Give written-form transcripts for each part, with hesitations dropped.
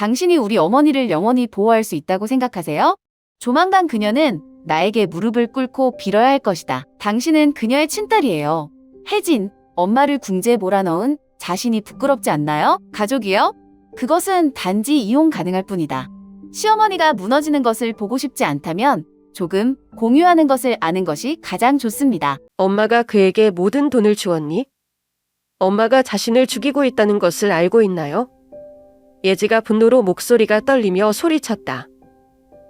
당신이 우리 어머니를 영원히 보호할 수 있다고 생각하세요? 조만간 그녀는 나에게 무릎을 꿇고 빌어야 할 것이다. 당신은 그녀의 친딸이에요. 혜진, 엄마를 궁지에 몰아넣은 자신이 부끄럽지 않나요? 가족이요? 그것은 단지 이용 가능할 뿐이다. 시어머니가 무너지는 것을 보고 싶지 않다면 조금 공유하는 것을 아는 것이 가장 좋습니다. 엄마가 그에게 모든 돈을 주었니? 엄마가 자신을 죽이고 있다는 것을 알고 있나요? 예지가 분노로 목소리가 떨리며 소리쳤다.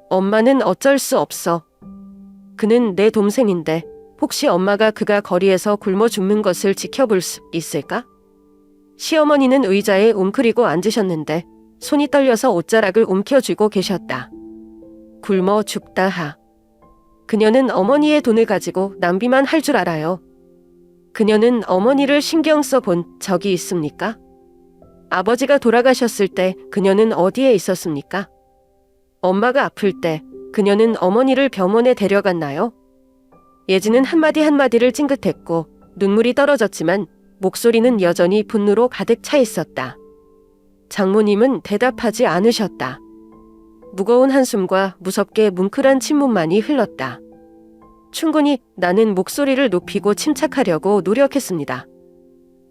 엄마는 어쩔 수 없어. 그는 내 동생인데 혹시 엄마가 그가 거리에서 굶어 죽는 것을 지켜볼 수 있을까? 시어머니는 의자에 웅크리고 앉으셨는데 손이 떨려서 옷자락을 움켜쥐고 계셨다. 굶어 죽다 하. 그녀는 어머니의 돈을 가지고 낭비만 할 줄 알아요. 그녀는 어머니를 신경 써 본 적이 있습니까? 아버지가 돌아가셨을 때 그녀는 어디에 있었습니까? 엄마가 아플 때 그녀는 어머니를 병원에 데려갔나요? 예지는 한마디 한마디를 찡긋했고 눈물이 떨어졌지만 목소리는 여전히 분노로 가득 차 있었다. 장모님은 대답하지 않으셨다. 무거운 한숨과 무섭게 뭉클한 침묵만이 흘렀다. 충분히 나는 목소리를 높이고 침착하려고 노력했습니다.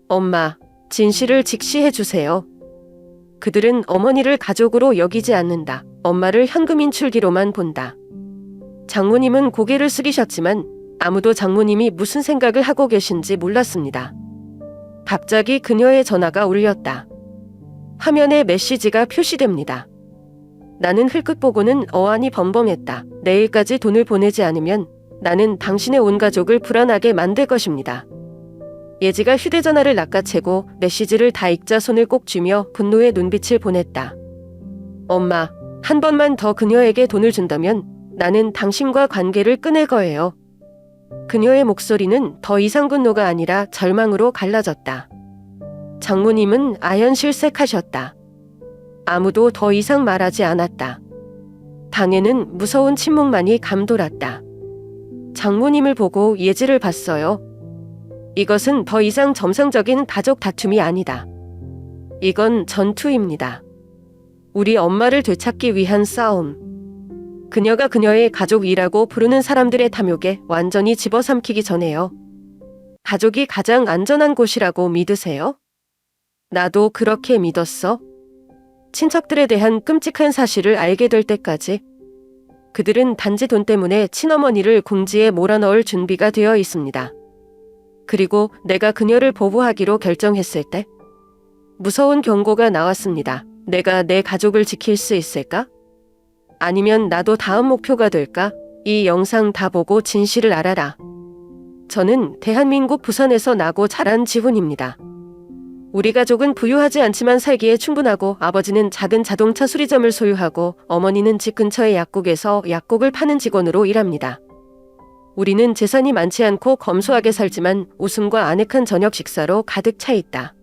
엄마, 진실을 직시해 주세요. 그들은 어머니를 가족으로 여기지 않는다. 엄마를 현금 인출기로만 본다. 장모님은 고개를 숙이셨지만 아무도 장모님이 무슨 생각을 하고 계신지 몰랐습니다. 갑자기 그녀의 전화가 울렸다. 화면에 메시지가 표시됩니다. 나는 흘끗 보고는 어안이 벙벙했다. 내일까지 돈을 보내지 않으면 나는 당신의 온 가족을 불안하게 만들 것입니다. 예지가 휴대전화를 낚아채고 메시지를 다 읽자 손을 꼭 쥐며 분노의 눈빛을 보냈다. 엄마, 한 번만 더 그녀에게 돈을 준다면 나는 당신과 관계를 끊을 거예요. 그녀의 목소리는 더 이상 분노가 아니라 절망으로 갈라졌다. 장모님은 아연실색하셨다. 아무도 더 이상 말하지 않았다. 방에는 무서운 침묵만이 감돌았다. 장모님을 보고 예지를 봤어요. 이것은 더 이상 정상적인 가족 다툼이 아니다. 이건 전투입니다. 우리 엄마를 되찾기 위한 싸움. 그녀가 그녀의 가족이라고 부르는 사람들의 탐욕에 완전히 집어삼키기 전에요. 가족이 가장 안전한 곳이라고 믿으세요? 나도 그렇게 믿었어. 친척들에 대한 끔찍한 사실을 알게 될 때까지 그들은 단지 돈 때문에 친어머니를 궁지에 몰아넣을 준비가 되어 있습니다. 그리고 내가 그녀를 보호하기로 결정했을 때 무서운 경고가 나왔습니다. 내가 내 가족을 지킬 수 있을까? 아니면 나도 다음 목표가 될까? 이 영상 다 보고 진실을 알아라. 저는 대한민국 부산에서 나고 자란 지훈입니다. 우리 가족은 부유하지 않지만 살기에 충분하고 아버지는 작은 자동차 수리점을 소유하고 어머니는 집 근처의 약국에서 약국을 파는 직원으로 일합니다. 우리는 재산이 많지 않고 검소하게 살지만 웃음과 아늑한 저녁 식사로 가득 차 있다.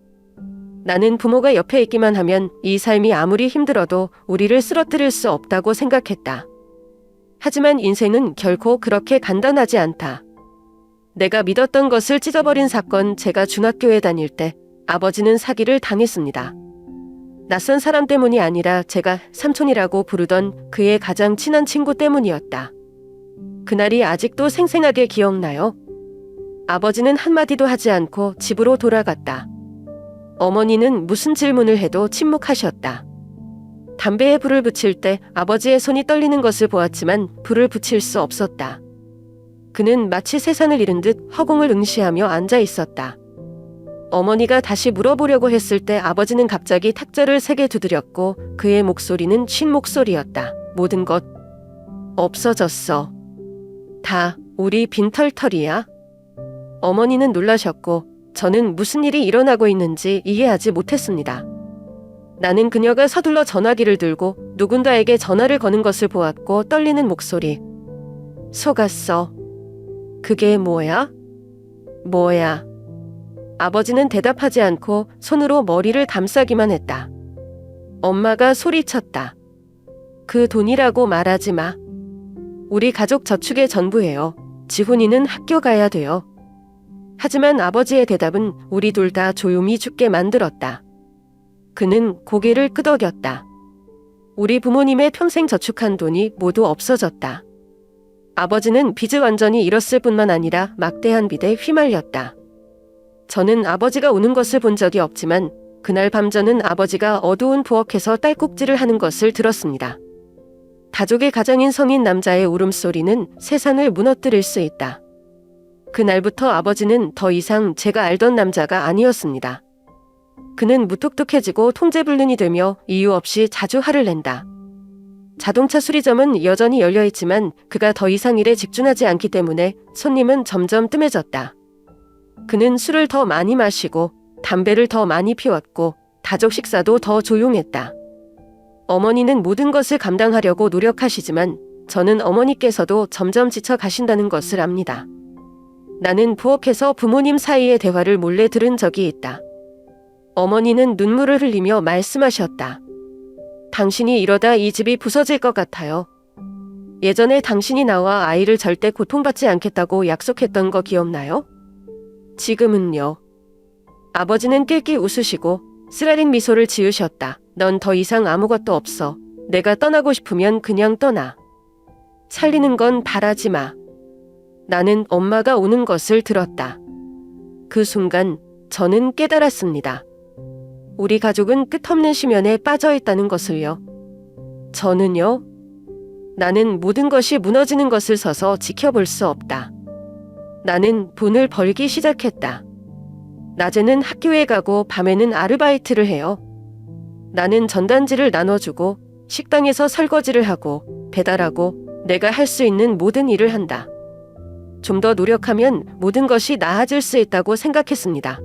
나는 부모가 옆에 있기만 하면 이 삶이 아무리 힘들어도 우리를 쓰러뜨릴 수 없다고 생각했다. 하지만 인생은 결코 그렇게 간단하지 않다. 내가 믿었던 것을 찢어버린 사건. 제가 중학교에 다닐 때 아버지는 사기를 당했습니다. 낯선 사람 때문이 아니라 제가 삼촌이라고 부르던 그의 가장 친한 친구 때문이었다. 그날이 아직도 생생하게 기억나요. 아버지는 한마디도 하지 않고 집으로 돌아갔다. 어머니는 무슨 질문을 해도 침묵하셨다. 담배에 불을 붙일 때 아버지의 손이 떨리는 것을 보았지만 불을 붙일 수 없었다. 그는 마치 세상을 잃은 듯 허공을 응시하며 앉아 있었다. 어머니가 다시 물어보려고 했을 때 아버지는 갑자기 탁자를 세게 두드렸고 그의 목소리는 쉰 목소리였다. 모든 것 없어졌어. 다 우리 빈털털이야. 어머니는 놀라셨고 저는 무슨 일이 일어나고 있는지 이해하지 못했습니다. 나는 그녀가 서둘러 전화기를 들고 누군가에게 전화를 거는 것을 보았고 떨리는 목소리. 속았어. 그게 뭐야? 뭐야? 아버지는 대답하지 않고 손으로 머리를 감싸기만 했다. 엄마가 소리쳤다. 그 돈이라고 말하지 마. 우리 가족 저축의 전부예요. 지훈이는 학교 가야 돼요. 하지만 아버지의 대답은 우리 둘 다 조용히 죽게 만들었다. 그는 고개를 끄덕였다. 우리 부모님의 평생 저축한 돈이 모두 없어졌다. 아버지는 빚을 완전히 잃었을 뿐만 아니라 막대한 빚에 휘말렸다. 저는 아버지가 우는 것을 본 적이 없지만 그날 밤 저는 아버지가 어두운 부엌에서 딸꾹질을 하는 것을 들었습니다. 가족의 가장인 성인 남자의 울음소리는 세상을 무너뜨릴 수 있다. 그날부터 아버지는 더 이상 제가 알던 남자가 아니었습니다. 그는 무뚝뚝해지고 통제불능이 되며 이유 없이 자주 화를 낸다. 자동차 수리점은 여전히 열려있지만 그가 더 이상 일에 집중하지 않기 때문에 손님은 점점 뜸해졌다. 그는 술을 더 많이 마시고 담배를 더 많이 피웠고 가족 식사도 더 조용했다. 어머니는 모든 것을 감당하려고 노력하시지만 저는 어머니께서도 점점 지쳐 가신다는 것을 압니다. 나는 부엌에서 부모님 사이의 대화를 몰래 들은 적이 있다. 어머니는 눈물을 흘리며 말씀하셨다. 당신이 이러다 이 집이 부서질 것 같아요. 예전에 당신이 나와 아이를 절대 고통받지 않겠다고 약속했던 거 기억나요? 지금은요. 아버지는 낄낄 웃으시고 쓰라린 미소를 지으셨다. 넌 더 이상 아무것도 없어. 내가 떠나고 싶으면 그냥 떠나. 살리는 건 바라지 마. 나는 엄마가 우는 것을 들었다. 그 순간 저는 깨달았습니다. 우리 가족은 끝없는 심연에 빠져 있다는 것을요. 저는요. 나는 모든 것이 무너지는 것을 서서 지켜볼 수 없다. 나는 돈을 벌기 시작했다. 낮에는 학교에 가고 밤에는 아르바이트를 해요. 나는 전단지를 나눠주고 식당에서 설거지를 하고 배달하고 내가 할 수 있는 모든 일을 한다. 좀 더 노력하면 모든 것이 나아질 수 있다고 생각했습니다.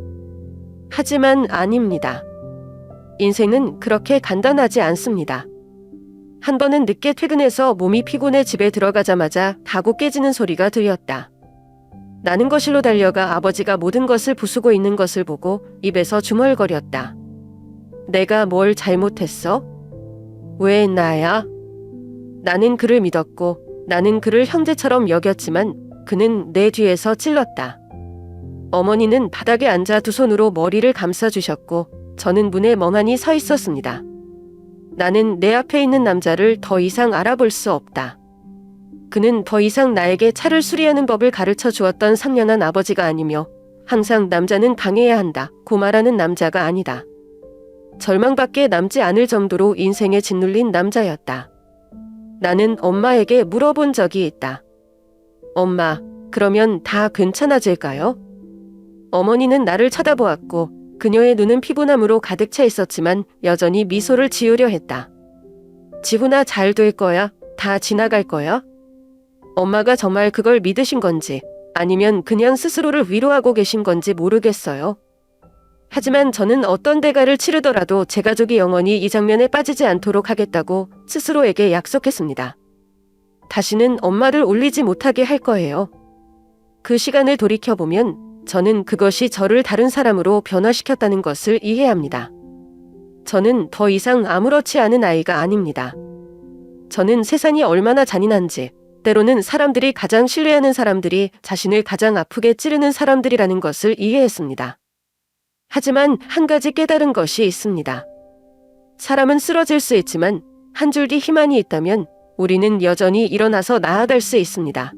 하지만 아닙니다. 인생은 그렇게 간단하지 않습니다. 한 번은 늦게 퇴근해서 몸이 피곤해 집에 들어가자마자 가구 깨지는 소리가 들렸다. 나는 거실로 달려가 아버지가 모든 것을 부수고 있는 것을 보고 입에서 중얼거렸다. 내가 뭘 잘못했어? 왜 나야? 나는 그를 믿었고 나는 그를 형제처럼 여겼지만 그는 내 뒤에서 찔렀다. 어머니는 바닥에 앉아 두 손으로 머리를 감싸주셨고 저는 문에 멍하니 서 있었습니다. 나는 내 앞에 있는 남자를 더 이상 알아볼 수 없다. 그는 더 이상 나에게 차를 수리하는 법을 가르쳐 주었던 상냥한 아버지가 아니며 항상 남자는 강해야 한다 고 말하는 남자가 아니다. 절망밖에 남지 않을 정도로 인생에 짓눌린 남자였다. 나는 엄마에게 물어본 적이 있다. 엄마, 그러면 다 괜찮아질까요? 어머니는 나를 쳐다보았고 그녀의 눈은 피부남으로 가득 차 있었지만 여전히 미소를 지으려 했다. 지훈아, 잘 될 거야. 다 지나갈 거야. 엄마가 정말 그걸 믿으신 건지 아니면 그냥 스스로를 위로하고 계신 건지 모르겠어요. 하지만 저는 어떤 대가를 치르더라도 제 가족이 영원히 이 장면에 빠지지 않도록 하겠다고 스스로에게 약속했습니다. 다시는 엄마를 울리지 못하게 할 거예요. 그 시간을 돌이켜보면 저는 그것이 저를 다른 사람으로 변화시켰다는 것을 이해합니다. 저는 더 이상 아무렇지 않은 아이가 아닙니다. 저는 세상이 얼마나 잔인한지, 때로는 사람들이 가장 신뢰하는 사람들이 자신을 가장 아프게 찌르는 사람들이라는 것을 이해했습니다. 하지만 한 가지 깨달은 것이 있습니다. 사람은 쓰러질 수 있지만 한 줄기 희망이 있다면 우리는 여전히 일어나서 나아갈 수 있습니다.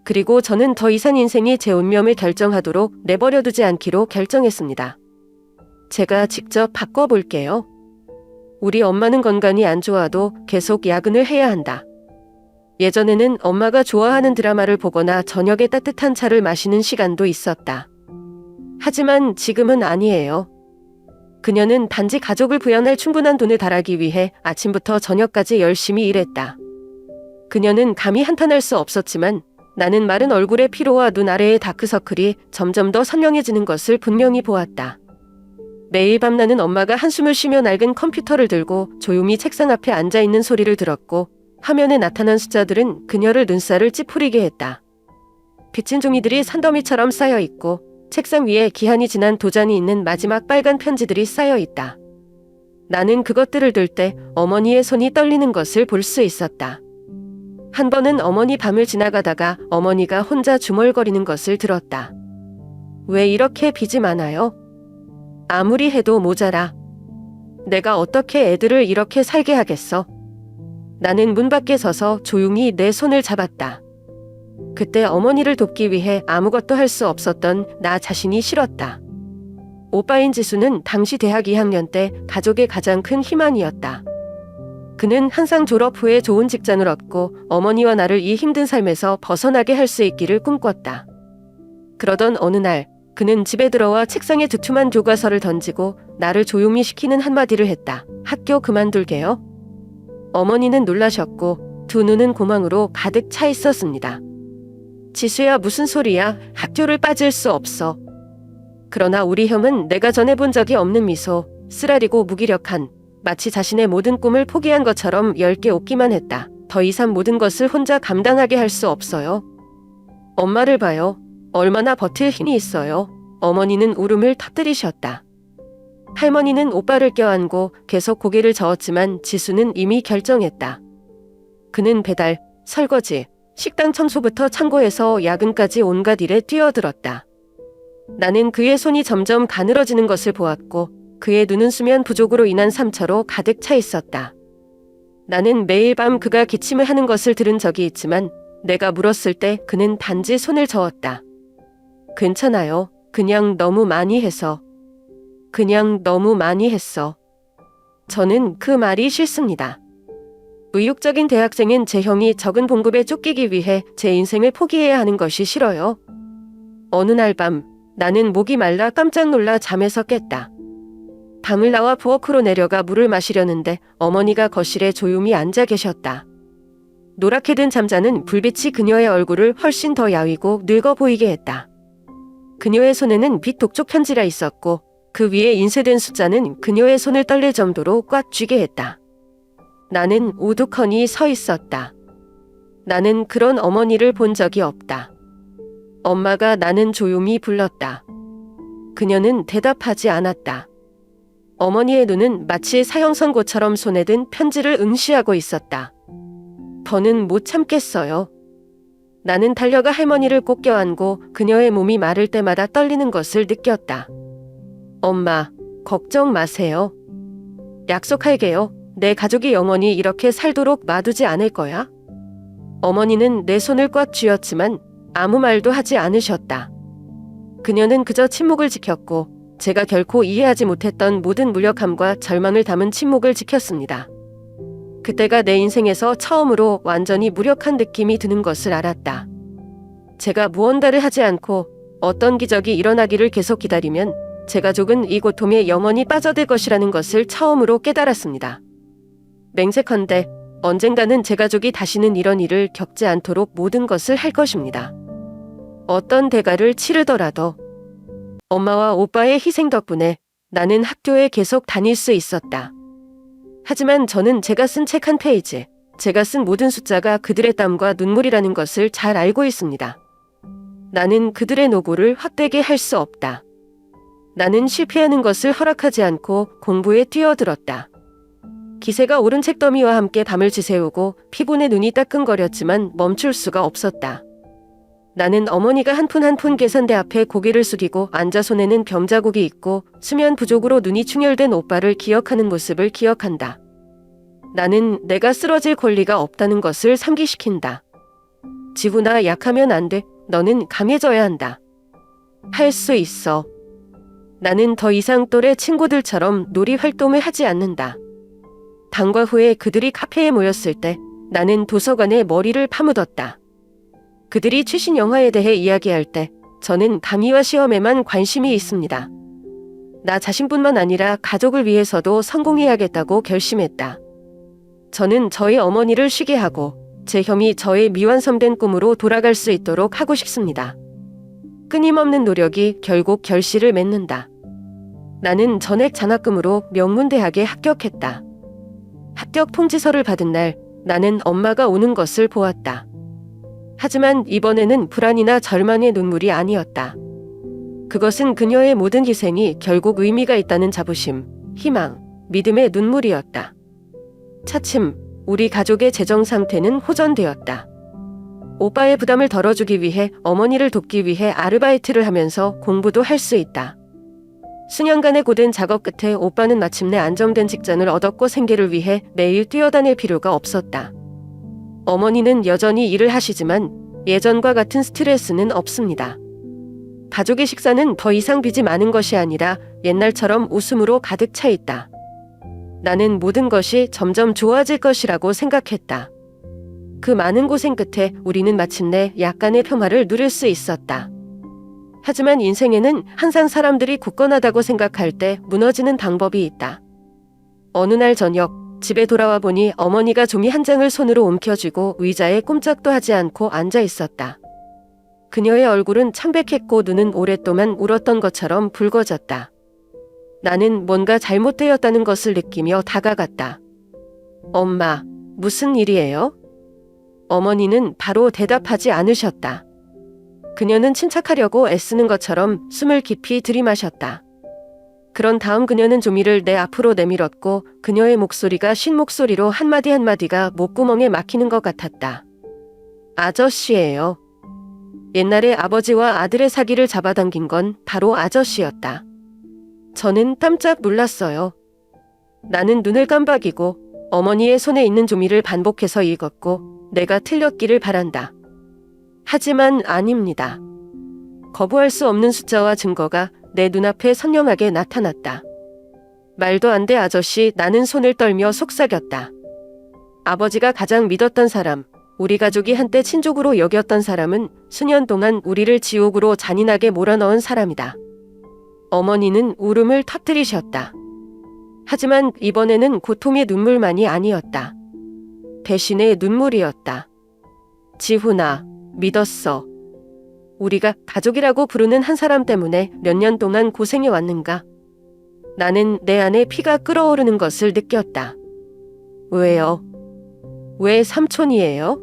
그리고 저는 더 이상 인생이 제 운명을 결정하도록 내버려두지 않기로 결정했습니다. 제가 직접 바꿔볼게요. 우리 엄마는 건강이 안 좋아도 계속 야근을 해야 한다. 예전에는 엄마가 좋아하는 드라마를 보거나 저녁에 따뜻한 차를 마시는 시간도 있었다. 하지만 지금은 아니에요. 그녀는 단지 가족을 부양할 충분한 돈을 달하기 위해 아침부터 저녁까지 열심히 일했다. 그녀는 감히 한탄할 수 없었지만 나는 마른 얼굴의 피로와 눈 아래의 다크서클이 점점 더 선명해지는 것을 분명히 보았다. 매일 밤 나는 엄마가 한숨을 쉬며 낡은 컴퓨터를 들고 조용히 책상 앞에 앉아있는 소리를 들었고 화면에 나타난 숫자들은 그녀를 눈살을 찌푸리게 했다. 비친 종이들이 산더미처럼 쌓여있고 책상 위에 기한이 지난 도장이 있는 마지막 빨간 편지들이 쌓여있다. 나는 그것들을 들 때 어머니의 손이 떨리는 것을 볼 수 있었다. 한 번은 어머니 밤을 지나가다가 어머니가 혼자 중얼거리는 것을 들었다. 왜 이렇게 빚이 많아요? 아무리 해도 모자라. 내가 어떻게 애들을 이렇게 살게 하겠어? 나는 문 밖에 서서 조용히 내 손을 잡았다. 그때 어머니를 돕기 위해 아무것도 할 수 없었던 나 자신이 싫었다. 오빠인 지수는 당시 대학 2학년 때 가족의 가장 큰 희망이었다. 그는 항상 졸업 후에 좋은 직장을 얻고 어머니와 나를 이 힘든 삶에서 벗어나게 할 수 있기를 꿈꿨다. 그러던 어느 날 그는 집에 들어와 책상에 두툼한 교과서를 던지고 나를 조용히 시키는 한마디를 했다. 학교 그만둘게요. 어머니는 놀라셨고 두 눈은 고망으로 가득 차 있었습니다. 지수야, 무슨 소리야? 학교를 빠질 수 없어. 그러나 우리 형은 내가 전해본 적이 없는 미소, 쓰라리고 무기력한, 마치 자신의 모든 꿈을 포기한 것처럼 엷게 웃기만 했다. 더 이상 모든 것을 혼자 감당하게 할 수 없어요. 엄마를 봐요. 얼마나 버틸 힘이 있어요. 어머니는 울음을 터뜨리셨다. 할머니는 오빠를 껴안고 계속 고개를 저었지만 지수는 이미 결정했다. 그는 배달, 설거지, 식당 청소부터 창고에서 야근까지 온갖 일에 뛰어들었다. 나는 그의 손이 점점 가늘어지는 것을 보았고 그의 눈은 수면 부족으로 인한 상처로 가득 차 있었다. 나는 매일 밤 그가 기침을 하는 것을 들은 적이 있지만 내가 물었을 때 그는 단지 손을 저었다. 괜찮아요. 그냥 너무 많이 해서. 그냥 너무 많이 했어. 저는 그 말이 싫습니다. 의욕적인 대학생인 제 형이 적은 봉급에 쫓기기 위해 제 인생을 포기해야 하는 것이 싫어요. 어느 날 밤 나는 목이 말라 깜짝 놀라 잠에서 깼다. 방을 나와 부엌으로 내려가 물을 마시려는데 어머니가 거실에 조용히 앉아 계셨다. 노랗게 든 잠자는 불빛이 그녀의 얼굴을 훨씬 더 야위고 늙어 보이게 했다. 그녀의 손에는 빛 독촉 편지가 있었고 그 위에 인쇄된 숫자는 그녀의 손을 떨릴 정도로 꽉 쥐게 했다. 나는 우두커니 서 있었다. 나는 그런 어머니를 본 적이 없다. 엄마가 나는 조용히 불렀다. 그녀는 대답하지 않았다. 어머니의 눈은 마치 사형선고처럼 손에 든 편지를 응시하고 있었다. 더는 못 참겠어요. 나는 달려가 할머니를 꼭 껴안고 그녀의 몸이 마를 때마다 떨리는 것을 느꼈다. 엄마, 걱정 마세요. 약속할게요. 내 가족이 영원히 이렇게 살도록 놔두지 않을 거야. 어머니는 내 손을 꽉 쥐었지만 아무 말도 하지 않으셨다. 그녀는 그저 침묵을 지켰고 제가 결코 이해하지 못했던 모든 무력함과 절망을 담은 침묵을 지켰습니다. 그때가 내 인생에서 처음으로 완전히 무력한 느낌이 드는 것을 알았다. 제가 무언가를 하지 않고 어떤 기적이 일어나기를 계속 기다리면 제 가족은 이 고통에 영원히 빠져들 것이라는 것을 처음으로 깨달았습니다. 맹세컨대 언젠가는 제 가족이 다시는 이런 일을 겪지 않도록 모든 것을 할 것입니다. 어떤 대가를 치르더라도. 엄마와 오빠의 희생 덕분에 나는 학교에 계속 다닐 수 있었다. 하지만 저는 제가 쓴 책 한 페이지, 제가 쓴 모든 숫자가 그들의 땀과 눈물이라는 것을 잘 알고 있습니다. 나는 그들의 노고를 헛되게 할 수 없다. 나는 실패하는 것을 허락하지 않고 공부에 뛰어들었다. 기세가 오른 책더미와 함께 밤을 지새우고 피곤해 눈이 따끔거렸지만 멈출 수가 없었다. 나는 어머니가 한 푼 한 푼 계산대 앞에 고개를 숙이고 앉아 손에는 병자국이 있고 수면 부족으로 눈이 충혈된 오빠를 기억하는 모습을 기억한다. 나는 내가 쓰러질 권리가 없다는 것을 상기시킨다. 지훈아, 약하면 안 돼. 너는 강해져야 한다. 할 수 있어. 나는 더 이상 또래 친구들처럼 놀이 활동을 하지 않는다. 방과 후에 그들이 카페에 모였을 때 나는 도서관에 머리를 파묻었다. 그들이 최신 영화에 대해 이야기할 때 저는 강의와 시험에만 관심이 있습니다. 나 자신뿐만 아니라 가족을 위해서도 성공해야겠다고 결심했다. 저는 저희 어머니를 쉬게 하고 제 형이 저의 미완성된 꿈으로 돌아갈 수 있도록 하고 싶습니다. 끊임없는 노력이 결국 결실을 맺는다. 나는 전액 장학금으로 명문대학에 합격했다. 합격 통지서를 받은 날 나는 엄마가 우는 것을 보았다. 하지만 이번에는 불안이나 절망의 눈물이 아니었다. 그것은 그녀의 모든 희생이 결국 의미가 있다는 자부심, 희망, 믿음의 눈물이었다. 차츰 우리 가족의 재정 상태는 호전되었다. 오빠의 부담을 덜어주기 위해 어머니를 돕기 위해 아르바이트를 하면서 공부도 할 수 있다. 수년간의 고된 작업 끝에 오빠는 마침내 안정된 직장을 얻었고 생계를 위해 매일 뛰어다닐 필요가 없었다. 어머니는 여전히 일을 하시지만 예전과 같은 스트레스는 없습니다. 가족의 식사는 더 이상 빚이 많은 것이 아니라 옛날처럼 웃음으로 가득 차 있다. 나는 모든 것이 점점 좋아질 것이라고 생각했다. 그 많은 고생 끝에 우리는 마침내 약간의 평화를 누릴 수 있었다. 하지만 인생에는 항상 사람들이 굳건하다고 생각할 때 무너지는 방법이 있다. 어느 날 저녁 집에 돌아와 보니 어머니가 종이 한 장을 손으로 움켜쥐고 의자에 꼼짝도 하지 않고 앉아 있었다. 그녀의 얼굴은 창백했고 눈은 오랫동안 울었던 것처럼 붉어졌다. 나는 뭔가 잘못되었다는 것을 느끼며 다가갔다. 엄마, 무슨 일이에요? 어머니는 바로 대답하지 않으셨다. 그녀는 침착하려고 애쓰는 것처럼 숨을 깊이 들이마셨다. 그런 다음 그녀는 종이를 내 앞으로 내밀었고 그녀의 목소리가 쉰 목소리로 한마디 한마디가 목구멍에 막히는 것 같았다. 아저씨예요. 옛날에 아버지와 아들의 사기를 잡아당긴 건 바로 아저씨였다. 저는 깜짝 놀랐어요. 나는 눈을 깜박이고 어머니의 손에 있는 종이를 반복해서 읽었고 내가 틀렸기를 바란다. 하지만 아닙니다. 거부할 수 없는 숫자와 증거가 내 눈앞에 선명하게 나타났다. 말도 안 돼 아저씨. 나는 손을 떨며 속삭였다. 아버지가 가장 믿었던 사람, 우리 가족이 한때 친족으로 여겼던 사람은 수년 동안 우리를 지옥으로 잔인하게 몰아넣은 사람이다. 어머니는 울음을 터뜨리셨다. 하지만 이번에는 고통의 눈물만이 아니었다. 대신에 눈물이었다. 지훈아, 믿었어. 우리가 가족이라고 부르는 한 사람 때문에 몇 년 동안 고생해 왔는가? 나는 내 안에 피가 끓어오르는 것을 느꼈다. 왜요? 왜 삼촌이에요?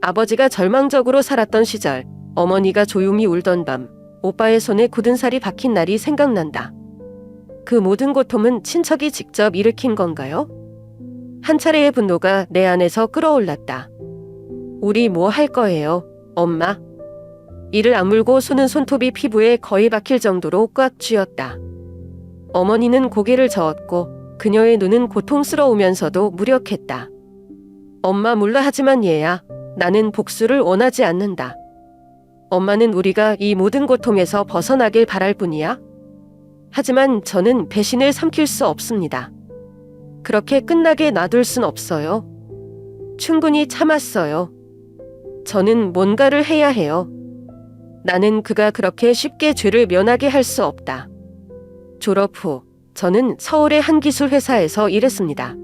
아버지가 절망적으로 살았던 시절, 어머니가 조용히 울던 밤, 오빠의 손에 굳은 살이 박힌 날이 생각난다. 그 모든 고통은 친척이 직접 일으킨 건가요? 한 차례의 분노가 내 안에서 끓어올랐다. 우리 뭐 할 거예요, 엄마? 이를 악물고 손은 손톱이 피부에 거의 박힐 정도로 꽉 쥐었다. 어머니는 고개를 저었고 그녀의 눈은 고통스러우면서도 무력했다. 엄마 몰라 하지만 얘야, 나는 복수를 원하지 않는다. 엄마는 우리가 이 모든 고통에서 벗어나길 바랄 뿐이야. 하지만 저는 배신을 삼킬 수 없습니다. 그렇게 끝나게 놔둘 순 없어요. 충분히 참았어요. 저는 뭔가를 해야 해요. 나는 그가 그렇게 쉽게 죄를 면하게 할 수 없다. 졸업 후 저는 서울의 한 기술 회사에서 일했습니다.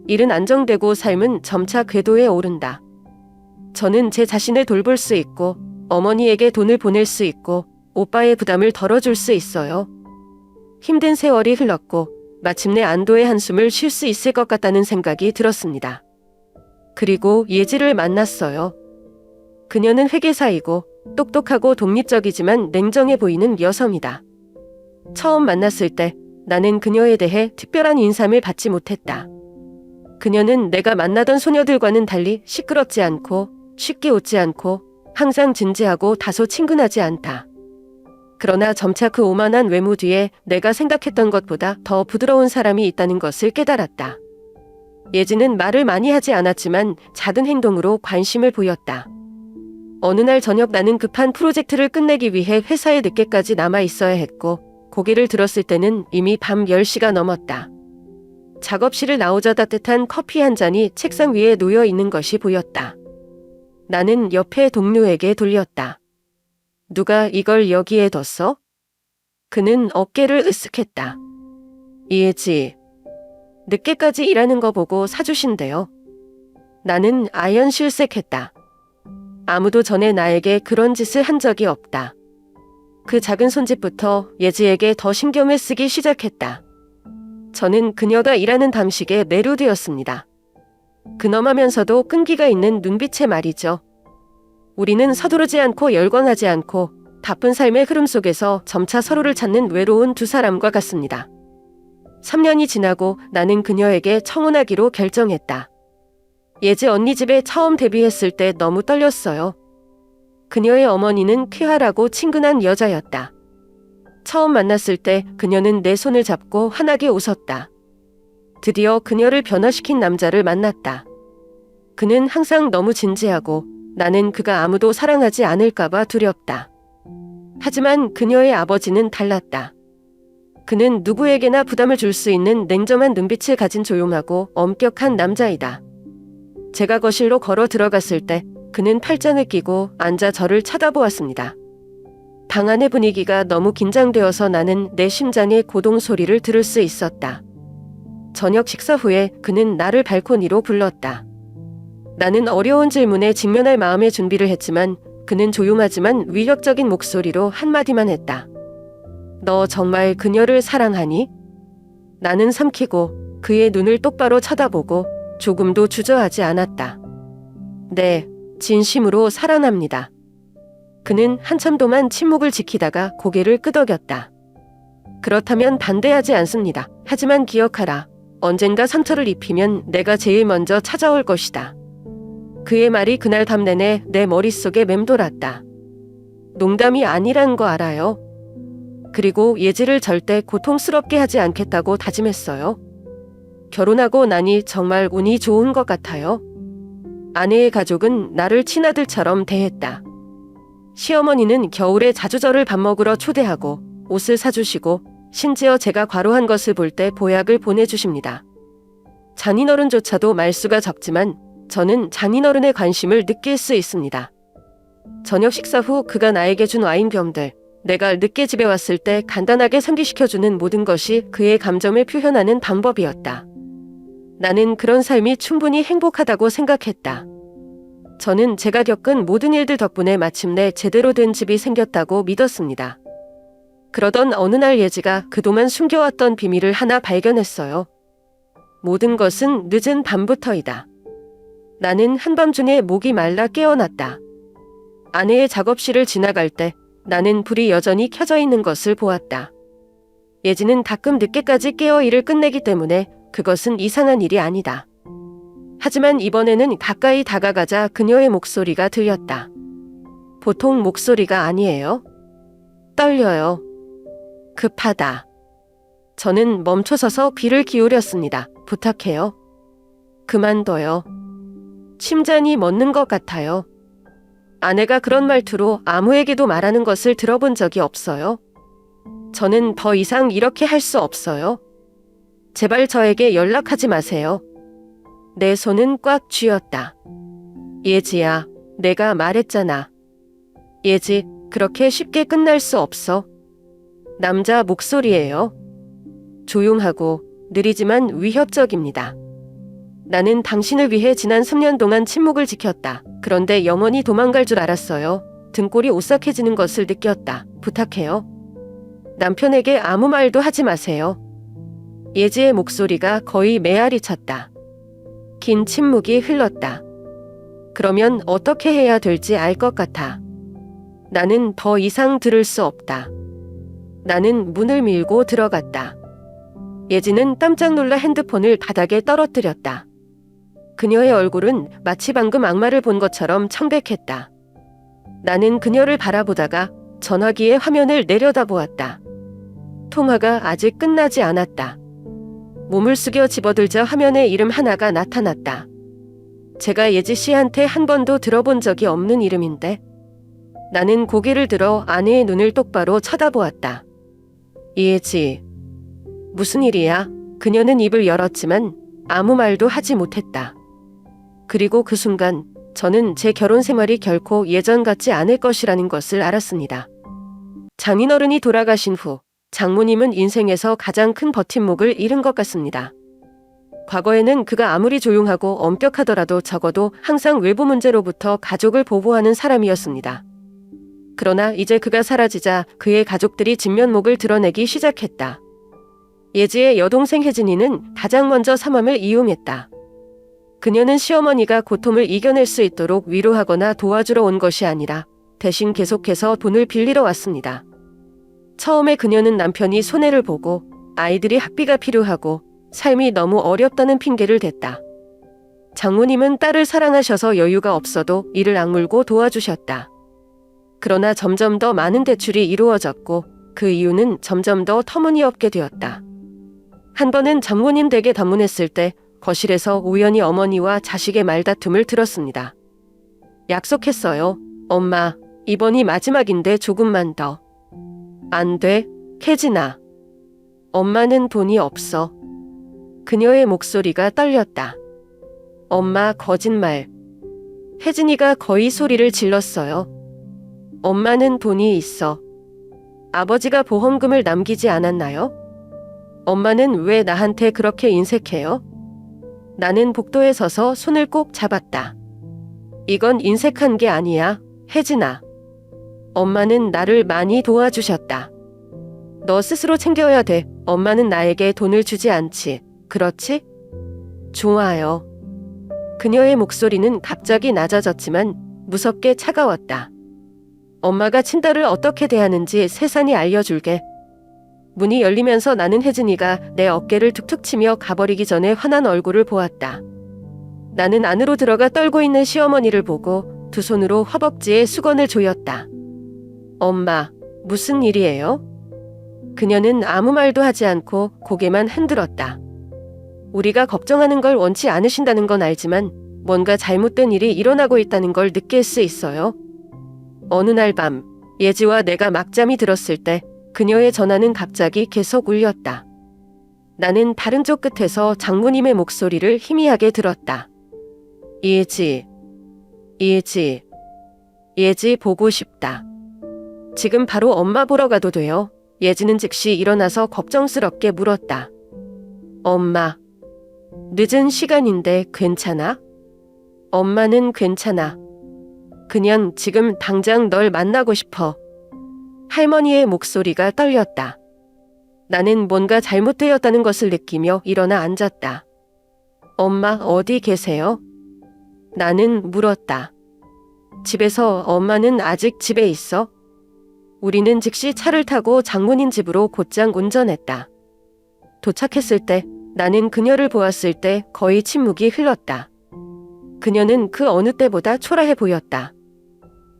일은 안정되고 삶은 점차 궤도에 오른다. 저는 제 자신을 돌볼 수 있고 어머니에게 돈을 보낼 수 있고 오빠의 부담을 덜어줄 수 있어요. 힘든 세월이 흘렀고 마침내 안도의 한숨을 쉴 수 있을 것 같다는 생각이 들었습니다. 그리고 예지를 만났어요. 그녀는 회계사이고 똑똑하고 독립적이지만 냉정해 보이는 여성이다. 처음 만났을 때 나는 그녀에 대해 특별한 인상을 받지 못했다. 그녀는 내가 만나던 소녀들과는 달리 시끄럽지 않고 쉽게 웃지 않고 항상 진지하고 다소 친근하지 않다. 그러나 점차 그 오만한 외모 뒤에 내가 생각했던 것보다 더 부드러운 사람이 있다는 것을 깨달았다. 예지는 말을 많이 하지 않았지만 작은 행동으로 관심을 보였다. 어느 날 저녁 나는 급한 프로젝트를 끝내기 위해 회사에 늦게까지 남아 있어야 했고 고개를 들었을 때는 이미 밤 10시가 넘었다. 작업실을 나오자 따뜻한 커피 한 잔이 책상 위에 놓여 있는 것이 보였다. 나는 옆에 동료에게 돌렸다. 누가 이걸 여기에 뒀어? 그는 어깨를 으쓱했다. 예지, 늦게까지 일하는 거 보고 사주신대요. 나는 아연실색했다. 아무도 전에 나에게 그런 짓을 한 적이 없다. 그 작은 손짓부터 예지에게 더 신경을 쓰기 시작했다. 저는 그녀가 일하는 담식에 매료되었습니다. 근엄하면서도 끈기가 있는 눈빛의 말이죠. 우리는 서두르지 않고 열광하지 않고 바쁜 삶의 흐름 속에서 점차 서로를 찾는 외로운 두 사람과 같습니다. 3년이 지나고 나는 그녀에게 청혼하기로 결정했다. 예지 언니 집에 처음 데뷔했을 때 너무 떨렸어요. 그녀의 어머니는 쾌활하고 친근한 여자였다. 처음 만났을 때 그녀는 내 손을 잡고 환하게 웃었다. 드디어 그녀를 변화시킨 남자를 만났다. 그는 항상 너무 진지하고 나는 그가 아무도 사랑하지 않을까봐 두렵다. 하지만 그녀의 아버지는 달랐다. 그는 누구에게나 부담을 줄 수 있는 냉정한 눈빛을 가진 조용하고 엄격한 남자이다. 제가 거실로 걸어 들어갔을 때 그는 팔짱을 끼고 앉아 저를 쳐다보았습니다. 방 안의 분위기가 너무 긴장되어서 나는 내 심장의 고동 소리를 들을 수 있었다. 저녁 식사 후에 그는 나를 발코니로 불렀다. 나는 어려운 질문에 직면할 마음의 준비를 했지만 그는 조용하지만 위력적인 목소리로 한마디만 했다. 너 정말 그녀를 사랑하니? 나는 삼키고 그의 눈을 똑바로 쳐다보고 조금도 주저하지 않았다. 네, 진심으로 사랑합니다. 그는 한참 동안 침묵을 지키다가 고개를 끄덕였다. 그렇다면 반대하지 않습니다. 하지만 기억하라. 언젠가 상처를 입히면 내가 제일 먼저 찾아올 것이다. 그의 말이 그날 밤 내내 내 머릿속에 맴돌았다. 농담이 아니란 거 알아요? 그리고 예지를 절대 고통스럽게 하지 않겠다고 다짐했어요. 결혼하고 나니 정말 운이 좋은 것 같아요. 아내의 가족은 나를 친아들처럼 대했다. 시어머니는 겨울에 자주 저를 밥 먹으러 초대하고 옷을 사주시고 심지어 제가 과로한 것을 볼 때 보약을 보내주십니다. 장인어른조차도 말수가 적지만 저는 장인어른의 관심을 느낄 수 있습니다. 저녁 식사 후 그가 나에게 준 와인병들, 내가 늦게 집에 왔을 때 간단하게 상기시켜주는 모든 것이 그의 감정을 표현하는 방법이었다. 나는 그런 삶이 충분히 행복하다고 생각했다. 저는 제가 겪은 모든 일들 덕분에 마침내 제대로 된 집이 생겼다고 믿었습니다. 그러던 어느 날 예지가 그동안 숨겨왔던 비밀을 하나 발견했어요. 모든 것은 늦은 밤부터이다. 나는 한밤중에 목이 말라 깨어났다. 아내의 작업실을 지나갈 때 나는 불이 여전히 켜져 있는 것을 보았다. 예지는 가끔 늦게까지 깨어 일을 끝내기 때문에 그것은 이상한 일이 아니다. 하지만 이번에는 가까이 다가가자 그녀의 목소리가 들렸다. 보통 목소리가 아니에요. 떨려요. 급하다. 저는 멈춰서서 귀를 기울였습니다. 부탁해요. 그만둬요. 심장이 멎는 것 같아요. 아내가 그런 말투로 아무에게도 말하는 것을 들어본 적이 없어요. 저는 더 이상 이렇게 할 수 없어요. 제발 저에게 연락하지 마세요. 내 손은 꽉 쥐었다. 예지야, 내가 말했잖아. 예지, 그렇게 쉽게 끝날 수 없어. 남자 목소리예요. 조용하고 느리지만 위협적입니다. 나는 당신을 위해 지난 3년 동안 침묵을 지켰다. 그런데 영원히 도망갈 줄 알았어요. 등골이 오싹해지는 것을 느꼈다. 부탁해요. 남편에게 아무 말도 하지 마세요. 예지의 목소리가 거의 메아리 쳤다. 긴 침묵이 흘렀다. 그러면 어떻게 해야 될지 알 것 같아. 나는 더 이상 들을 수 없다. 나는 문을 밀고 들어갔다. 예지는 깜짝 놀라 핸드폰을 바닥에 떨어뜨렸다. 그녀의 얼굴은 마치 방금 악마를 본 것처럼 청백했다. 나는 그녀를 바라보다가 전화기의 화면을 내려다보았다. 통화가 아직 끝나지 않았다. 몸을 숙여 집어들자 화면에 이름 하나가 나타났다. 제가 예지 씨한테 한 번도 들어본 적이 없는 이름인데. 나는 고개를 들어 아내의 눈을 똑바로 쳐다보았다. 예지. 무슨 일이야? 그녀는 입을 열었지만 아무 말도 하지 못했다. 그리고 그 순간 저는 제 결혼 생활이 결코 예전 같지 않을 것이라는 것을 알았습니다. 장인어른이 돌아가신 후 장모님은 인생에서 가장 큰 버팀목을 잃은 것 같습니다. 과거에는 그가 아무리 조용하고 엄격하더라도 적어도 항상 외부 문제로부터 가족을 보호하는 사람이었습니다. 그러나 이제 그가 사라지자 그의 가족들이 진면목을 드러내기 시작했다. 예지의 여동생 혜진이는 가장 먼저 삼함을 이용했다. 그녀는 시어머니가 고통을 이겨낼 수 있도록 위로하거나 도와주러 온 것이 아니라 대신 계속해서 돈을 빌리러 왔습니다. 처음에 그녀는 남편이 손해를 보고 아이들이 학비가 필요하고 삶이 너무 어렵다는 핑계를 댔다. 장모님은 딸을 사랑하셔서 여유가 없어도 이를 악물고 도와주셨다. 그러나 점점 더 많은 대출이 이루어졌고 그 이유는 점점 더 터무니없게 되었다. 한 번은 장모님 댁에 방문했을 때 거실에서 우연히 어머니와 자식의 말다툼을 들었습니다. 약속했어요. 엄마, 이번이 마지막인데 조금만 더. 안 돼, 혜진아. 엄마는 돈이 없어. 그녀의 목소리가 떨렸다. 엄마, 거짓말. 혜진이가 거의 소리를 질렀어요. 엄마는 돈이 있어. 아버지가 보험금을 남기지 않았나요? 엄마는 왜 나한테 그렇게 인색해요? 나는 복도에 서서 손을 꼭 잡았다. 이건 인색한 게 아니야, 혜진아. 엄마는 나를 많이 도와주셨다. 너 스스로 챙겨야 돼. 엄마는 나에게 돈을 주지 않지. 그렇지? 좋아요. 그녀의 목소리는 갑자기 낮아졌지만 무섭게 차가웠다. 엄마가 친딸을 어떻게 대하는지 세상이 알려줄게. 문이 열리면서 나는 혜진이가 내 어깨를 툭툭 치며 가버리기 전에 화난 얼굴을 보았다. 나는 안으로 들어가 떨고 있는 시어머니를 보고 두 손으로 허벅지에 수건을 조였다. 엄마, 무슨 일이에요? 그녀는 아무 말도 하지 않고 고개만 흔들었다. 우리가 걱정하는 걸 원치 않으신다는 건 알지만 뭔가 잘못된 일이 일어나고 있다는 걸 느낄 수 있어요. 어느 날 밤, 예지와 내가 막잠이 들었을 때 그녀의 전화는 갑자기 계속 울렸다. 나는 다른 쪽 끝에서 장모님의 목소리를 희미하게 들었다. 예지, 예지, 예지 보고 싶다. 지금 바로 엄마 보러 가도 돼요. 예지는 즉시 일어나서 걱정스럽게 물었다. 엄마, 늦은 시간인데 괜찮아? 엄마는 괜찮아. 그냥 지금 당장 널 만나고 싶어. 할머니의 목소리가 떨렸다. 나는 뭔가 잘못되었다는 것을 느끼며 일어나 앉았다. 엄마 어디 계세요? 나는 물었다. 집에서. 엄마는 아직 집에 있어? 우리는 즉시 차를 타고 장모님 집으로 곧장 운전했다. 도착했을 때 나는 그녀를 보았을 때 거의 침묵이 흘렀다. 그녀는 그 어느 때보다 초라해 보였다.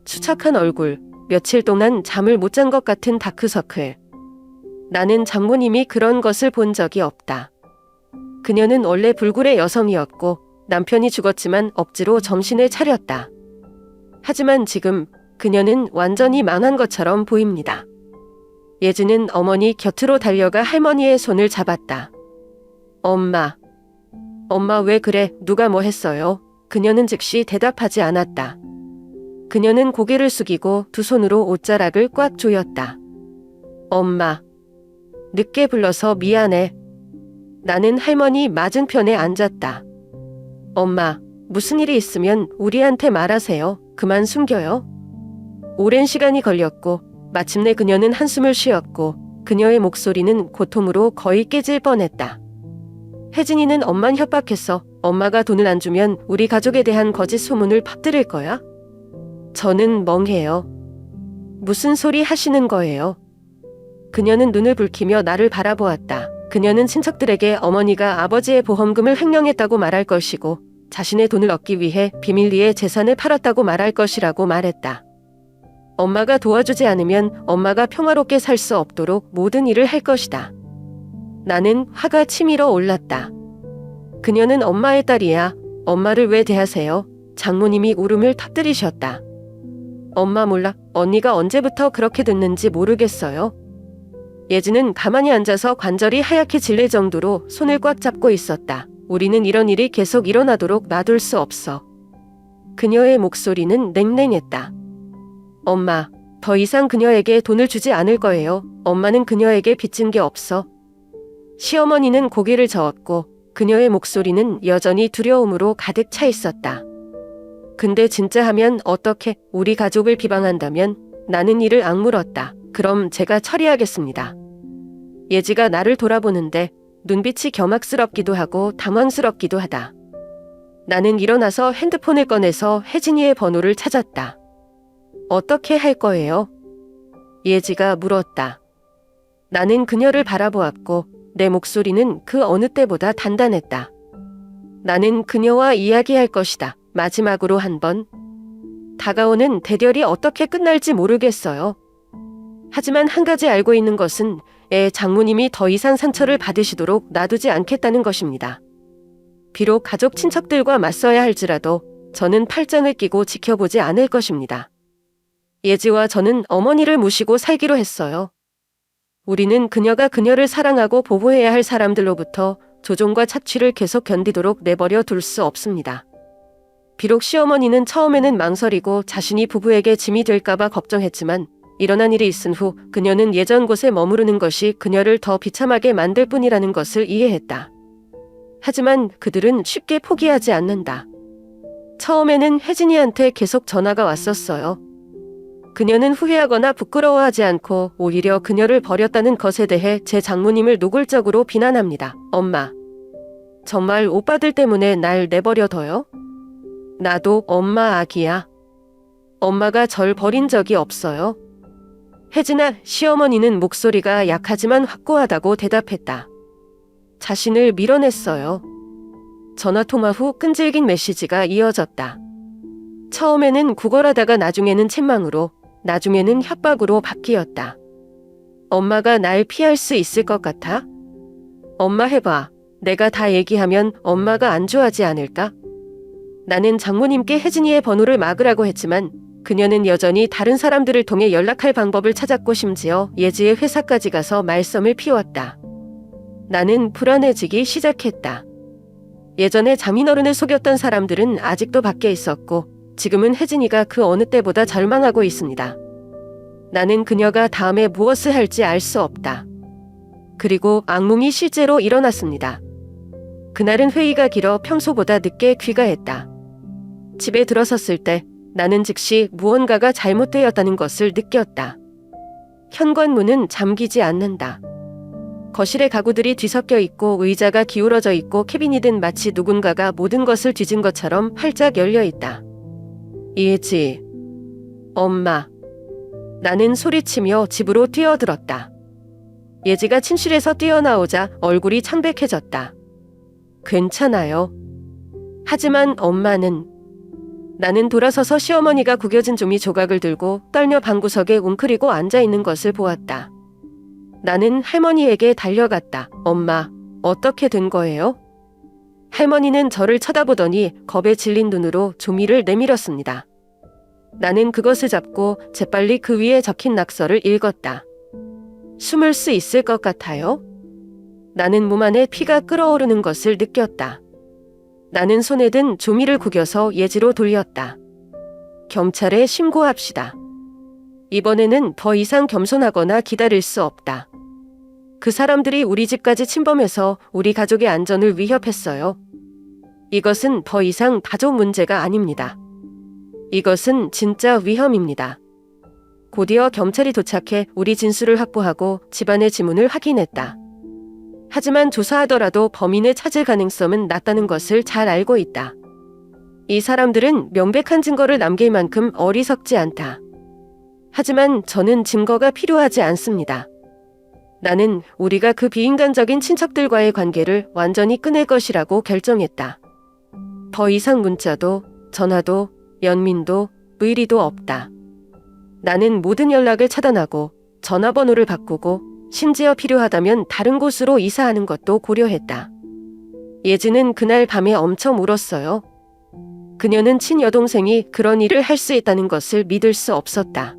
수척한 얼굴, 며칠 동안 잠을 못 잔 것 같은 다크서클. 나는 장모님이 그런 것을 본 적이 없다. 그녀는 원래 불굴의 여성이었고 남편이 죽었지만 억지로 정신을 차렸다. 하지만 지금 그녀는 완전히 망한 것처럼 보입니다. 예지는 어머니 곁으로 달려가 할머니의 손을 잡았다. 엄마, 엄마 왜 그래? 누가 뭐 했어요? 그녀는 즉시 대답하지 않았다. 그녀는 고개를 숙이고 두 손으로 옷자락을 꽉 조였다. 엄마, 늦게 불러서 미안해. 나는 할머니 맞은편에 앉았다. 엄마, 무슨 일이 있으면 우리한테 말하세요. 그만 숨겨요. 오랜 시간이 걸렸고 마침내 그녀는 한숨을 쉬었고 그녀의 목소리는 고통으로 거의 깨질 뻔했다. 혜진이는 엄만 협박했어. 엄마가 돈을 안 주면 우리 가족에 대한 거짓 소문을 퍼뜨릴 거야? 저는 멍해요. 무슨 소리 하시는 거예요? 그녀는 눈을 붉히며 나를 바라보았다. 그녀는 친척들에게 어머니가 아버지의 보험금을 횡령했다고 말할 것이고 자신의 돈을 얻기 위해 비밀리에 재산을 팔았다고 말할 것이라고 말했다. 엄마가 도와주지 않으면 엄마가 평화롭게 살 수 없도록 모든 일을 할 것이다. 나는 화가 치밀어 올랐다. 그녀는 엄마의 딸이야. 엄마를 왜 대하세요? 장모님이 울음을 터뜨리셨다. 엄마 몰라. 언니가 언제부터 그렇게 됐는지 모르겠어요. 예지는 가만히 앉아서 관절이 하얗게 질릴 정도로 손을 꽉 잡고 있었다. 우리는 이런 일이 계속 일어나도록 놔둘 수 없어. 그녀의 목소리는 냉랭했다. 엄마, 더 이상 그녀에게 돈을 주지 않을 거예요. 엄마는 그녀에게 빚진 게 없어. 시어머니는 고개를 저었고 그녀의 목소리는 여전히 두려움으로 가득 차 있었다. 근데 진짜 하면 어떻게? 우리 가족을 비방한다면? 나는 이를 악물었다. 그럼 제가 처리하겠습니다. 예지가 나를 돌아보는데 눈빛이 경악스럽기도 하고 당황스럽기도 하다. 나는 일어나서 핸드폰을 꺼내서 혜진이의 번호를 찾았다. 어떻게 할 거예요? 예지가 물었다. 나는 그녀를 바라보았고 내 목소리는 그 어느 때보다 단단했다. 나는 그녀와 이야기할 것이다. 마지막으로 한 번. 다가오는 대결이 어떻게 끝날지 모르겠어요. 하지만 한 가지 알고 있는 것은 장모님이 더 이상 상처를 받으시도록 놔두지 않겠다는 것입니다. 비록 가족 친척들과 맞서야 할지라도 저는 팔짱을 끼고 지켜보지 않을 것입니다. 예지와 저는 어머니를 모시고 살기로 했어요. 우리는 그녀가 그녀를 사랑하고 보호해야 할 사람들로부터 조종과 착취를 계속 견디도록 내버려 둘 수 없습니다. 비록 시어머니는 처음에는 망설이고 자신이 부부에게 짐이 될까봐 걱정했지만 일어난 일이 있은 후 그녀는 예전 곳에 머무르는 것이 그녀를 더 비참하게 만들 뿐이라는 것을 이해했다. 하지만 그들은 쉽게 포기하지 않는다. 처음에는 혜진이한테 계속 전화가 왔었어요. 그녀는 후회하거나 부끄러워하지 않고 오히려 그녀를 버렸다는 것에 대해 제 장모님을 노골적으로 비난합니다. 엄마, 정말 오빠들 때문에 날 내버려둬요? 나도 엄마 아기야. 엄마가 절 버린 적이 없어요. 혜진아, 시어머니는 목소리가 약하지만 확고하다고 대답했다. 자신을 밀어냈어요. 전화통화 후 끈질긴 메시지가 이어졌다. 처음에는 구걸하다가 나중에는 책망으로, 나중에는 협박으로 바뀌었다. 엄마가 날 피할 수 있을 것 같아? 엄마 해봐. 내가 다 얘기하면 엄마가 안 좋아하지 않을까? 나는 장모님께 혜진이의 번호를 막으라고 했지만 그녀는 여전히 다른 사람들을 통해 연락할 방법을 찾았고 심지어 예지의 회사까지 가서 말썽을 피웠다. 나는 불안해지기 시작했다. 예전에 장인어른을 속였던 사람들은 아직도 밖에 있었고 지금은 혜진이가 그 어느 때보다 절망하고 있습니다. 나는 그녀가 다음에 무엇을 할지 알 수 없다. 그리고 악몽이 실제로 일어났습니다. 그날은 회의가 길어 평소보다 늦게 귀가했다. 집에 들어섰을 때 나는 즉시 무언가가 잘못되었다는 것을 느꼈다. 현관문은 잠기지 않는다. 거실에 가구들이 뒤섞여 있고 의자가 기울어져 있고 캐비닛은 마치 누군가가 모든 것을 뒤진 것처럼 활짝 열려 있다. 예지, 엄마. 나는 소리치며 집으로 뛰어들었다. 예지가 침실에서 뛰어나오자 얼굴이 창백해졌다. 괜찮아요. 하지만 엄마는... 나는 돌아서서 시어머니가 구겨진 종이 조각을 들고 떨며 방구석에 웅크리고 앉아있는 것을 보았다. 나는 할머니에게 달려갔다. 엄마, 어떻게 된 거예요? 할머니는 저를 쳐다보더니 겁에 질린 눈으로 종이를 내밀었습니다. 나는 그것을 잡고 재빨리 그 위에 적힌 낙서를 읽었다. 숨을 수 있을 것 같아요? 나는 몸 안에 피가 끓어오르는 것을 느꼈다. 나는 손에 든 종이를 구겨서 예지로 돌렸다. 경찰에 신고합시다. 이번에는 더 이상 겸손하거나 기다릴 수 없다. 그 사람들이 우리 집까지 침범해서 우리 가족의 안전을 위협했어요. 이것은 더 이상 가족 문제가 아닙니다. 이것은 진짜 위험입니다. 곧이어 경찰이 도착해 우리 진술을 확보하고 집안의 지문을 확인했다. 하지만 조사하더라도 범인을 찾을 가능성은 낮다는 것을 잘 알고 있다. 이 사람들은 명백한 증거를 남길 만큼 어리석지 않다. 하지만 저는 증거가 필요하지 않습니다. 나는 우리가 그 비인간적인 친척들과의 관계를 완전히 끊을 것이라고 결정했다. 더 이상 문자도, 전화도, 연민도, 의리도 없다. 나는 모든 연락을 차단하고 전화번호를 바꾸고 심지어 필요하다면 다른 곳으로 이사하는 것도 고려했다. 예지는 그날 밤에 엄청 울었어요. 그녀는 친여동생이 그런 일을 할 수 있다는 것을 믿을 수 없었다.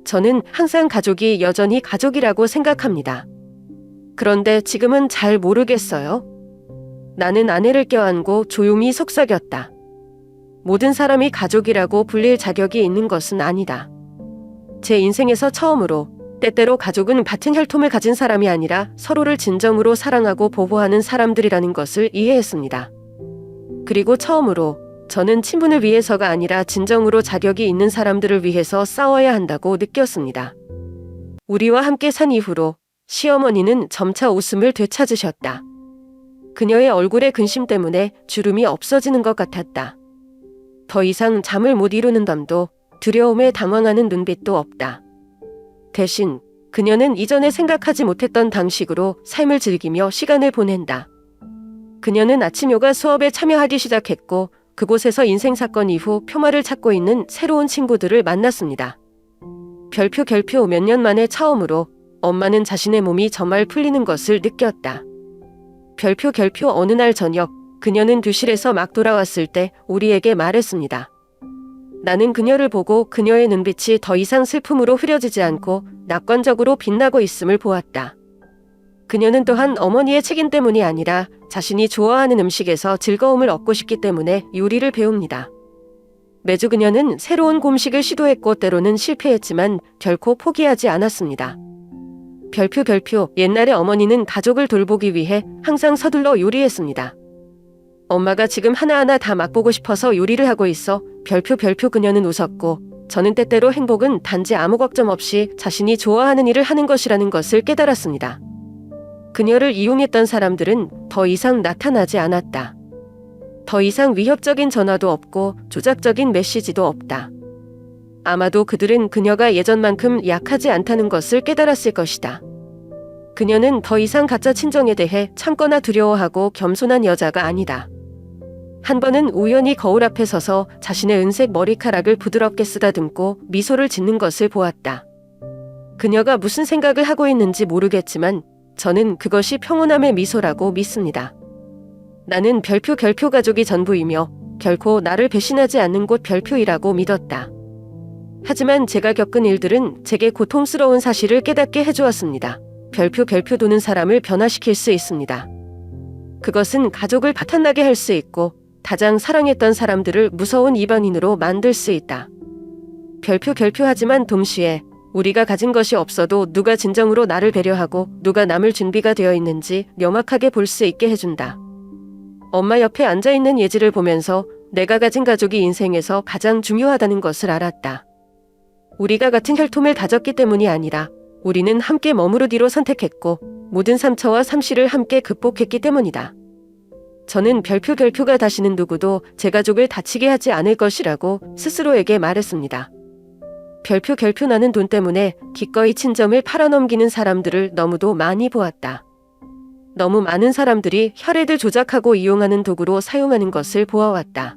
저는 항상 가족이 여전히 가족이라고 생각합니다. 그런데 지금은 잘 모르겠어요. 나는 아내를 껴안고 조용히 속삭였다. 모든 사람이 가족이라고 불릴 자격이 있는 것은 아니다. 제 인생에서 처음으로 때때로 가족은 같은 혈통을 가진 사람이 아니라 서로를 진정으로 사랑하고 보호하는 사람들이라는 것을 이해했습니다. 그리고 처음으로 저는 친분을 위해서가 아니라 진정으로 자격이 있는 사람들을 위해서 싸워야 한다고 느꼈습니다. 우리와 함께 산 이후로 시어머니는 점차 웃음을 되찾으셨다. 그녀의 얼굴의 근심 때문에 주름이 없어지는 것 같았다. 더 이상 잠을 못 이루는 밤도 두려움에 당황하는 눈빛도 없다. 대신 그녀는 이전에 생각하지 못했던 방식으로 삶을 즐기며 시간을 보낸다. 그녀는 아침 요가 수업에 참여하기 시작했고 그곳에서 인생 사건 이후 표말을 찾고 있는 새로운 친구들을 만났습니다. 별표 별표 몇 년 만에 처음으로 엄마는 자신의 몸이 정말 풀리는 것을 느꼈다. 별표 별표 어느 날 저녁 그녀는 교실에서 막 돌아왔을 때 우리에게 말했습니다. 나는 그녀를 보고 그녀의 눈빛이 더 이상 슬픔으로 흐려지지 않고 낙관적으로 빛나고 있음을 보았다. 그녀는 또한 어머니의 책임 때문이 아니라 자신이 좋아하는 음식에서 즐거움을 얻고 싶기 때문에 요리를 배웁니다. 매주 그녀는 새로운 곰식을 시도했고 때로는 실패했지만 결코 포기하지 않았습니다. 별표 별표 옛날에 어머니는 가족을 돌보기 위해 항상 서둘러 요리했습니다. 엄마가 지금 하나하나 다 맛보고 싶어서 요리를 하고 있어 별표 별표 그녀는 웃었고 저는 때때로 행복은 단지 아무 걱정 없이 자신이 좋아하는 일을 하는 것이라는 것을 깨달았습니다. 그녀를 이용했던 사람들은 더 이상 나타나지 않았다. 더 이상 위협적인 전화도 없고 조작적인 메시지도 없다. 아마도 그들은 그녀가 예전만큼 약하지 않다는 것을 깨달았을 것이다. 그녀는 더 이상 가짜 친정에 대해 참거나 두려워하고 겸손한 여자가 아니다. 한 번은 우연히 거울 앞에 서서 자신의 은색 머리카락을 부드럽게 쓰다듬고 미소를 짓는 것을 보았다. 그녀가 무슨 생각을 하고 있는지 모르겠지만 저는 그것이 평온함의 미소라고 믿습니다. 나는 별표 별표 가족이 전부이며 결코 나를 배신하지 않는 곳 별표이라고 믿었다. 하지만 제가 겪은 일들은 제게 고통스러운 사실을 깨닫게 해주었습니다. 별표 별표 도는 사람을 변화시킬 수 있습니다. 그것은 가족을 파탄나게 할 수 있고 가장 사랑했던 사람들을 무서운 이방인으로 만들 수 있다. 별표 별표하지만 동시에 우리가 가진 것이 없어도 누가 진정으로 나를 배려하고 누가 남을 준비가 되어 있는지 명확하게 볼 수 있게 해준다. 엄마 옆에 앉아있는 예지를 보면서 내가 가진 가족이 인생에서 가장 중요하다는 것을 알았다. 우리가 같은 혈통을 다졌기 때문이 아니라 우리는 함께 머무르기로 선택했고 모든 상처와 상실을 함께 극복했기 때문이다. 저는 별표 별표가 다시는 누구도 제 가족을 다치게 하지 않을 것이라고 스스로에게 말했습니다. 별표 별표 나는 돈 때문에 기꺼이 친정을 팔아넘기는 사람들을 너무도 많이 보았다. 너무 많은 사람들이 혈액을 조작하고 이용하는 도구로 사용하는 것을 보아왔다.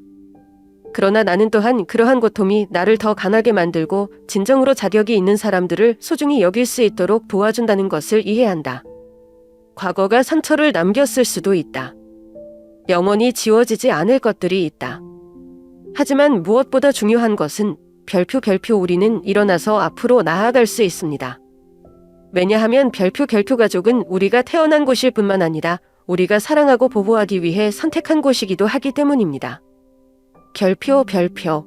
그러나 나는 또한 그러한 고통이 나를 더 강하게 만들고 진정으로 자격이 있는 사람들을 소중히 여길 수 있도록 도와준다는 것을 이해한다. 과거가 상처를 남겼을 수도 있다. 영원히 지워지지 않을 것들이 있다. 하지만 무엇보다 중요한 것은 별표 별표 우리는 일어나서 앞으로 나아갈 수 있습니다. 왜냐하면 별표 별표 가족은 우리가 태어난 곳일 뿐만 아니라 우리가 사랑하고 보호하기 위해 선택한 곳이기도 하기 때문입니다. 별표 별표